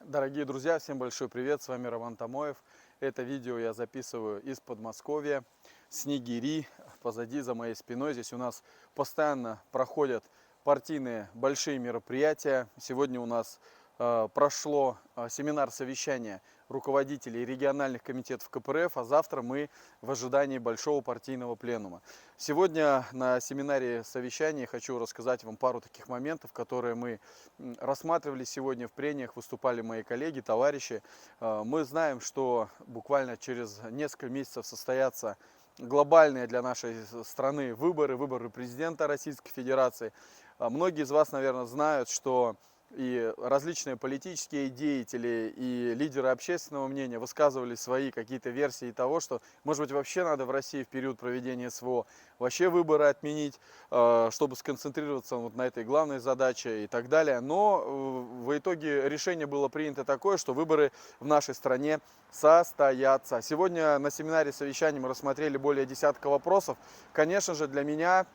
Дорогие друзья, всем большой привет, с вами Роман Томоев. Это видео я записываю из Подмосковья, Снегири, позади, за моей спиной. Здесь у нас постоянно проходят партийные большие мероприятия. Сегодня у нас прошло семинар-совещание руководителей региональных комитетов КПРФ, а завтра мы в ожидании большого партийного пленума. Сегодня на семинаре совещания хочу рассказать вам пару таких моментов, которые мы рассматривали сегодня в прениях, выступали мои коллеги, товарищи. Мы знаем, что буквально через несколько месяцев состоятся глобальные для нашей страны выборы президента Российской Федерации. Многие из вас, наверное, знают, что и различные политические деятели и лидеры общественного мнения высказывали свои какие-то версии того, что, может быть, вообще надо в России в период проведения СВО вообще выборы отменить, чтобы сконцентрироваться вот на этой главной задаче и так далее. Но в итоге решение было принято такое, что выборы в нашей стране состоятся. Сегодня на семинаре совещания мы рассмотрели более десятка вопросов. Конечно же, для меня,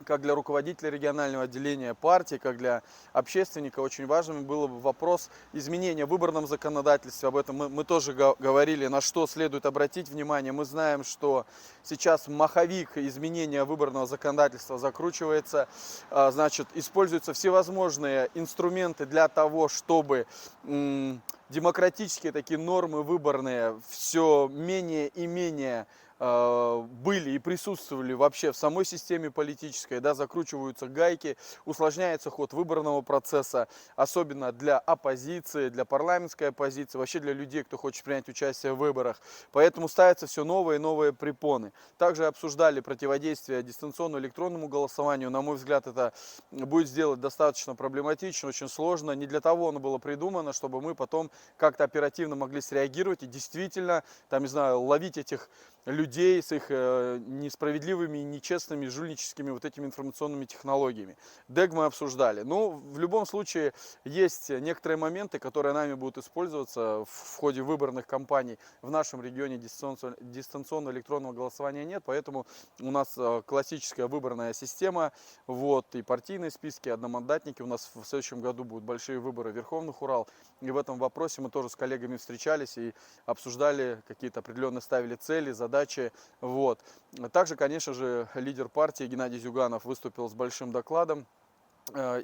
как для руководителя регионального отделения партии, как для общественника, очень важным был бы вопрос изменения в выборном законодательстве. Об этом мы тоже говорили, на что следует обратить внимание. Мы знаем, что сейчас маховик изменения выборного законодательства закручивается, значит, используются всевозможные инструменты для того, чтобы демократические такие нормы выборные все менее и менее были и присутствовали вообще в самой системе политической, да, закручиваются гайки, усложняется ход выборного процесса, особенно для оппозиции, для парламентской оппозиции, вообще для людей, кто хочет принять участие в выборах. Поэтому ставятся все новые и новые препоны. Также обсуждали противодействие дистанционному электронному голосованию. На мой взгляд, это будет сделать достаточно проблематично, очень сложно. Не для того оно было придумано, чтобы мы потом как-то оперативно могли среагировать и действительно, там, не знаю, ловить этих людей с их несправедливыми, нечестными, жульническими вот этими информационными технологиями. ДЭГ мы обсуждали. Но в любом случае есть некоторые моменты, которые нами будут использоваться в ходе выборных кампаний. В нашем регионе дистанционного электронного голосования нет, поэтому у нас классическая выборная система, вот, и партийные списки, одномандатники. У нас в следующем году будут большие выборы Верховных Урал. И в этом вопросе мы тоже с коллегами встречались и обсуждали, какие-то определенные ставили цели, задачи. Вот. Также, конечно же, лидер партии Геннадий Зюганов выступил с большим докладом.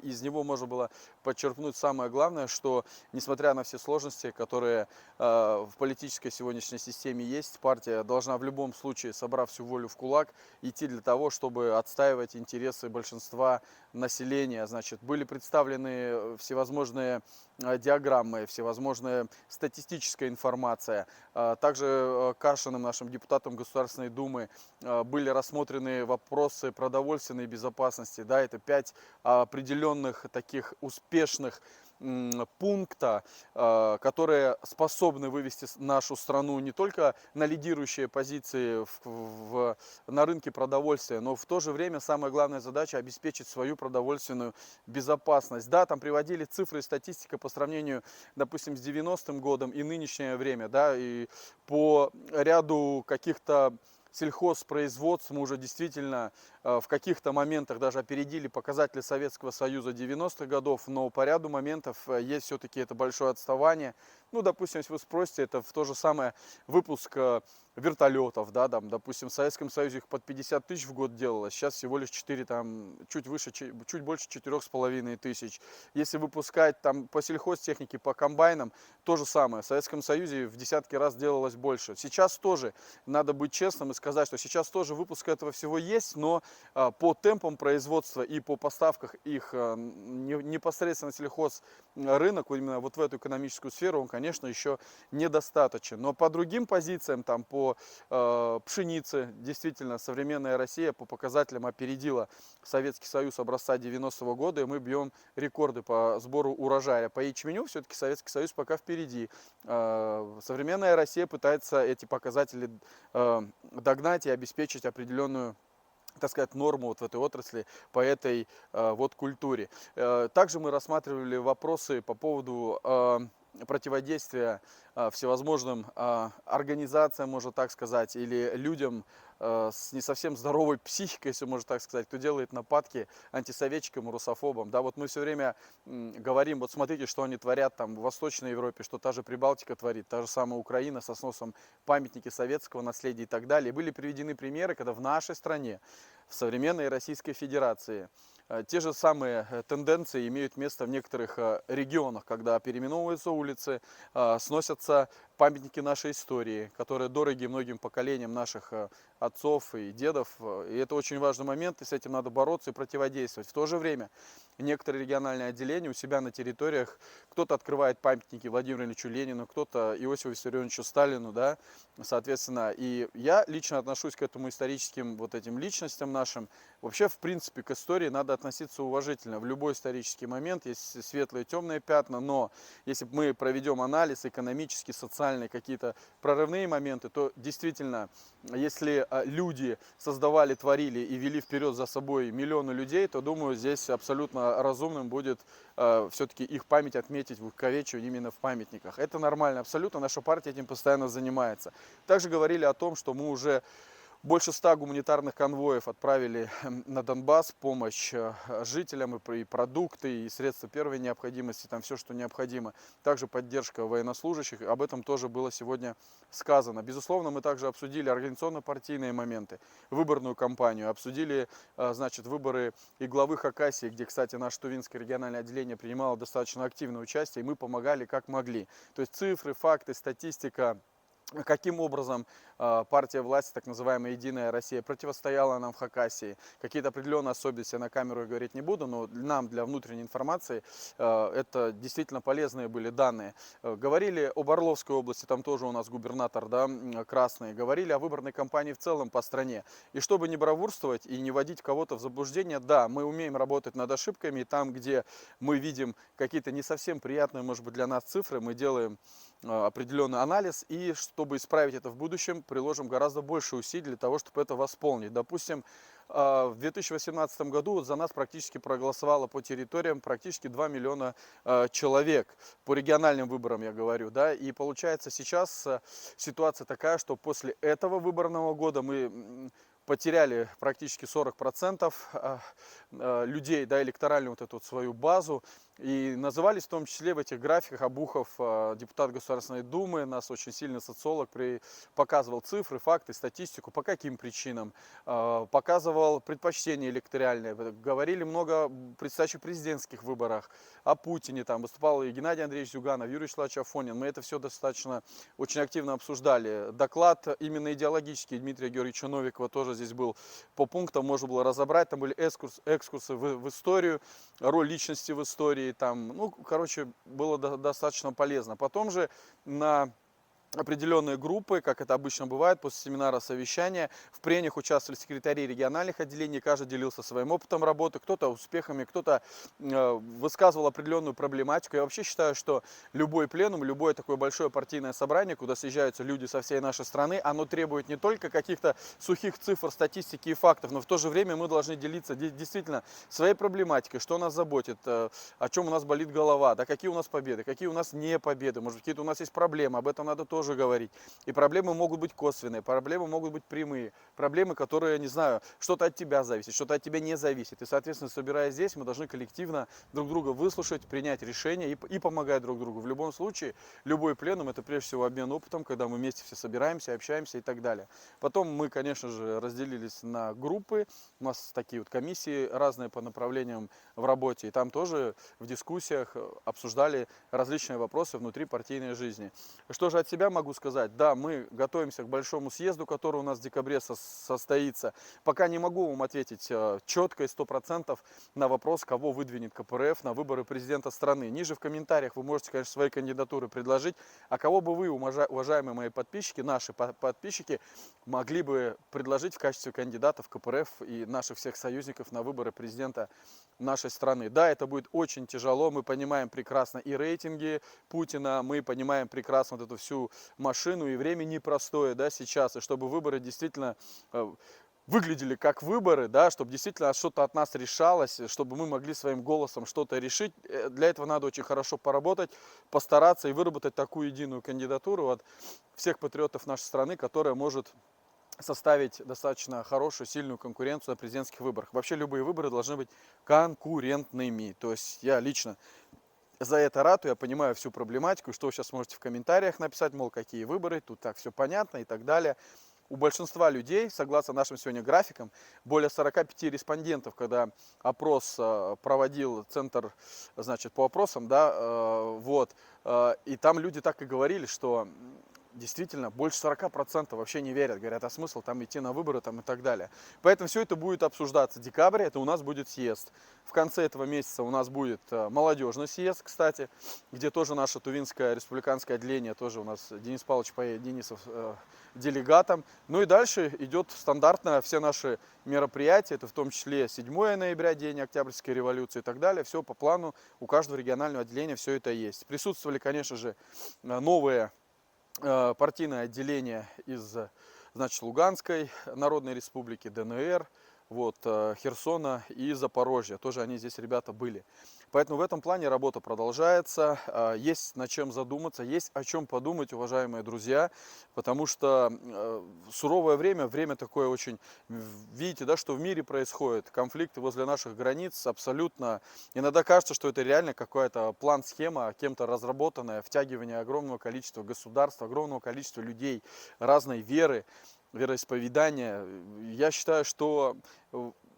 Из него можно было подчеркнуть самое главное, что несмотря на все сложности, которые в политической сегодняшней системе есть, партия должна в любом случае, собрав всю волю в кулак, идти для того, чтобы отстаивать интересы большинства населения. Значит, были представлены всевозможные диаграммы, всевозможная статистическая информация. Также Кашиным, нашим депутатом Государственной Думы, были рассмотрены вопросы продовольственной безопасности. Да, это 5 определенных таких успешных пункта, которые способны вывести нашу страну не только на лидирующие позиции на рынке продовольствия, но в то же время самая главная задача обеспечить свою продовольственную безопасность. Да, там приводили цифры и статистика по сравнению, допустим, с 90-м годом и нынешнее время, да, и по ряду каких-то сельхозпроизводств мы уже действительно в каких-то моментах даже опередили показатели Советского Союза 90-х годов, но по ряду моментов есть все-таки это большое отставание. Ну, допустим, если вы спросите, это в то же самое выпуск вертолетов, да, там, допустим, в Советском Союзе их под 50 тысяч в год делалось, сейчас всего лишь 4, там, чуть выше, чуть больше 4,5 тысяч. Если выпускать там по сельхозтехнике, по комбайнам, то же самое. В Советском Союзе в десятки раз делалось больше. Сейчас тоже надо быть честным и сказать, что сейчас тоже выпуск этого всего есть, но по темпам производства и по поставках их непосредственно сельхозрынок, именно вот в эту экономическую сферу, он, конечно, еще недостаточен. Но по другим позициям, там, по пшенице, действительно, современная Россия по показателям опередила Советский Союз образца 90-го года, и мы бьем рекорды по сбору урожая. По ячменю все-таки Советский Союз пока впереди. Современная Россия пытается эти показатели догнать и обеспечить определенную, так сказать, норму вот в этой отрасли, по этой вот культуре. Также мы рассматривали вопросы по поводу противодействия всевозможным организациям, можно так сказать, или людям с не совсем здоровой психикой, если можно так сказать, кто делает нападки антисоветчикам и русофобам. Да, вот мы все время говорим, вот смотрите, что они творят там в Восточной Европе, что та же Прибалтика творит, та же самая Украина со сносом памятники советского наследия и так далее. Были приведены примеры, когда в нашей стране, в современной Российской Федерации, те же самые тенденции имеют место в некоторых регионах, когда переименовываются улицы, сносятся памятники нашей истории, которые дороги многим поколениям наших отцов и дедов. И это очень важный момент, и с этим надо бороться и противодействовать. В то же время некоторые региональные отделения у себя на территориях, кто-то открывает памятники Владимиру Ильичу Ленину, кто-то Иосифу Виссарионовичу Сталину, да, соответственно. И я лично отношусь к этому историческим вот этим личностям нашим. Вообще, в принципе, к истории надо относиться уважительно. В любой исторический момент есть светлые и темные пятна, но если мы проведем анализ экономический, социальный, какие-то прорывные моменты, то действительно, если люди создавали, творили и вели вперед за собой миллионы людей, то, думаю, здесь абсолютно разумным будет все-таки их память отметить, увековечивать именно в памятниках. Это нормально, абсолютно. Наша партия этим постоянно занимается. Также говорили о том, что мы уже больше 100 гуманитарных конвоев отправили на Донбасс, помощь жителям, и продукты, и средства первой необходимости, там все, что необходимо. Также поддержка военнослужащих, об этом тоже было сегодня сказано. Безусловно, мы также обсудили организационно-партийные моменты, выборную кампанию, обсудили, значит, выборы и главы Хакасии, где, кстати, наше Тувинское региональное отделение принимало достаточно активное участие, и мы помогали как могли. То есть цифры, факты, статистика, каким образом партия власти, так называемая «Единая Россия», противостояла нам в Хакасии. Какие-то определенные особенности я на камеру говорить не буду, но нам для внутренней информации это действительно полезные были данные. Говорили об Орловской области, там тоже у нас губернатор, да, красный. Говорили о выборной кампании в целом по стране. И чтобы не бравурствовать и не вводить кого-то в заблуждение, да, мы умеем работать над ошибками, и там, где мы видим какие-то не совсем приятные, может быть, для нас цифры, мы делаем определенный анализ, и чтобы исправить это в будущем, приложим гораздо больше усилий для того, чтобы это восполнить. Допустим, в 2018 году за нас практически проголосовало по территориям практически 2 миллиона человек, по региональным выборам я говорю, да, и получается сейчас ситуация такая, что после этого выборного года мы потеряли практически 40% людей, да, электоральную вот эту вот свою базу. И назывались в том числе в этих графиках Обухов, депутат Государственной Думы, нас очень сильный социолог, показывал цифры, факты, статистику, по каким причинам, показывал предпочтения электоральные. Говорили много предстоящих президентских выборах, о Путине, там выступал и Геннадий Андреевич Зюганов, Юрий Вячеславович Афонин. Мы это все достаточно очень активно обсуждали. Доклад именно идеологический Дмитрия Георгиевича Новикова тоже здесь был по пунктам, можно было разобрать. Там были экскурсы в историю, роль личности в истории. Там, ну, короче, было достаточно полезно. Потом же на определенные группы, как это обычно бывает, после семинара совещания. В прениях участвовали секретари региональных отделений, каждый делился своим опытом работы, кто-то успехами, кто-то высказывал определенную проблематику. Я вообще считаю, что любой пленум, любое такое большое партийное собрание, куда съезжаются люди со всей нашей страны, оно требует не только каких-то сухих цифр, статистики и фактов, но в то же время мы должны делиться действительно своей проблематикой, что нас заботит, о чем у нас болит голова, да, какие у нас победы, какие у нас не победы, может, какие-то у нас есть проблемы, об этом надо тоже говорить. И проблемы могут быть косвенные, проблемы могут быть прямые, проблемы, которые, не знаю, что-то от тебя зависит, что-то от тебя не зависит. И, соответственно, собираясь здесь, мы должны коллективно друг друга выслушать, принять решение и помогать друг другу. В любом случае, любой пленум — это прежде всего обмен опытом, когда мы вместе все собираемся, общаемся и так далее. Потом мы, конечно же, разделились на группы, у нас такие вот комиссии разные по направлениям в работе, и там тоже в дискуссиях обсуждали различные вопросы внутри партийной жизни. Что же от себя могу сказать? Да, мы готовимся к большому съезду, который у нас в декабре состоится. Пока не могу вам ответить четко и 100% на вопрос, кого выдвинет КПРФ на выборы президента страны. Ниже в комментариях вы можете, конечно, свои кандидатуры предложить. А кого бы вы, уважаемые мои подписчики, наши подписчики, могли бы предложить в качестве кандидатов КПРФ и наших всех союзников на выборы президента нашей страны? Да, это будет очень тяжело. Мы понимаем прекрасно и рейтинги Путина, мы понимаем прекрасно вот эту всю машину, и время непростое, да, сейчас, и чтобы выборы действительно выглядели как выборы, да, чтобы действительно что-то от нас решалось, чтобы мы могли своим голосом что-то решить. Для этого надо очень хорошо поработать, постараться и выработать такую единую кандидатуру от всех патриотов нашей страны, которая может составить достаточно хорошую, сильную конкуренцию на президентских выборах. Вообще любые выборы должны быть конкурентными. То есть я лично за это ратую, я понимаю всю проблематику, что вы сейчас можете в комментариях написать, мол, какие выборы, тут так все понятно и так далее. У большинства людей, согласно нашим сегодня графикам, более 45 респондентов, когда опрос проводил центр, значит, по опросам, да, и там люди так и говорили, что действительно больше 40% вообще не верят, говорят, а смысл там идти на выборы там и так далее. Поэтому все это будет обсуждаться. Декабрь, это у нас будет съезд. В конце этого месяца у нас будет молодежный съезд, кстати, где тоже наше Тувинское республиканское отделение, тоже у нас Денис Павлович Денисов делегатом. Ну и дальше идет стандартно все наши мероприятия, это в том числе 7 ноября, день Октябрьской революции и так далее. Все по плану, у каждого регионального отделения все это есть. Присутствовали, конечно же, новые партийное отделение из, значит, Луганской Народной Республики, ДНР, Херсона и Запорожья. Тоже они здесь, ребята, были. Поэтому в этом плане работа продолжается. Есть над чем задуматься, есть о чем подумать, уважаемые друзья. Потому что суровое время, время такое очень... Видите, да, что в мире происходит. Конфликты возле наших границ абсолютно... Иногда кажется, что это реально какой-то план-схема, кем-то разработанная, втягивание огромного количества государств, огромного количества людей разной веры, вероисповедания. Я считаю, что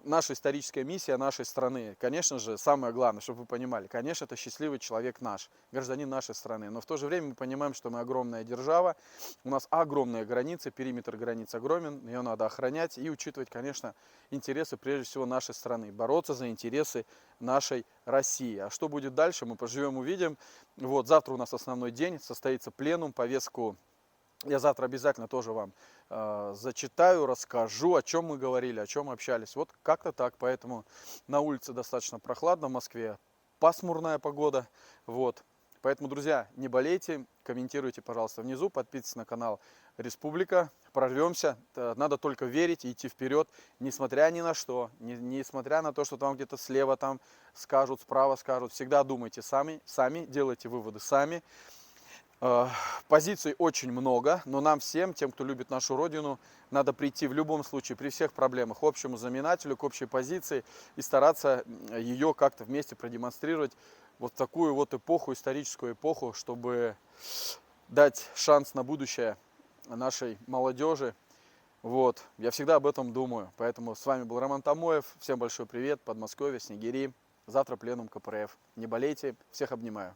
наша историческая миссия нашей страны, конечно же, самое главное, чтобы вы понимали, конечно, это счастливый человек наш, гражданин нашей страны. Но в то же время мы понимаем, что мы огромная держава, у нас огромные границы, периметр границ огромен, ее надо охранять и учитывать, конечно, интересы прежде всего нашей страны, бороться за интересы нашей России. А что будет дальше, мы поживем, увидим. Завтра у нас основной день, состоится пленум, повестку я завтра обязательно тоже вам зачитаю, расскажу, о чем мы говорили, о чем общались. Вот как-то так, поэтому на улице достаточно прохладно, в Москве пасмурная погода. Поэтому, друзья, не болейте, комментируйте, пожалуйста, внизу, подписывайтесь на канал Республика. Прорвемся, надо только верить и идти вперед, несмотря ни на что, несмотря на то, что там где-то слева там скажут, справа скажут. Всегда думайте сами делайте выводы сами. Позиций очень много, но нам всем, тем, кто любит нашу Родину, надо прийти в любом случае, при всех проблемах, к общему знаменателю, к общей позиции и стараться ее как-то вместе продемонстрировать вот такую вот эпоху, историческую эпоху, чтобы дать шанс на будущее нашей молодежи. Я всегда об этом думаю. Поэтому с вами был Роман Тамоев. Всем большой привет, Подмосковье, Снегири. Завтра пленум КПРФ. Не болейте, всех обнимаю.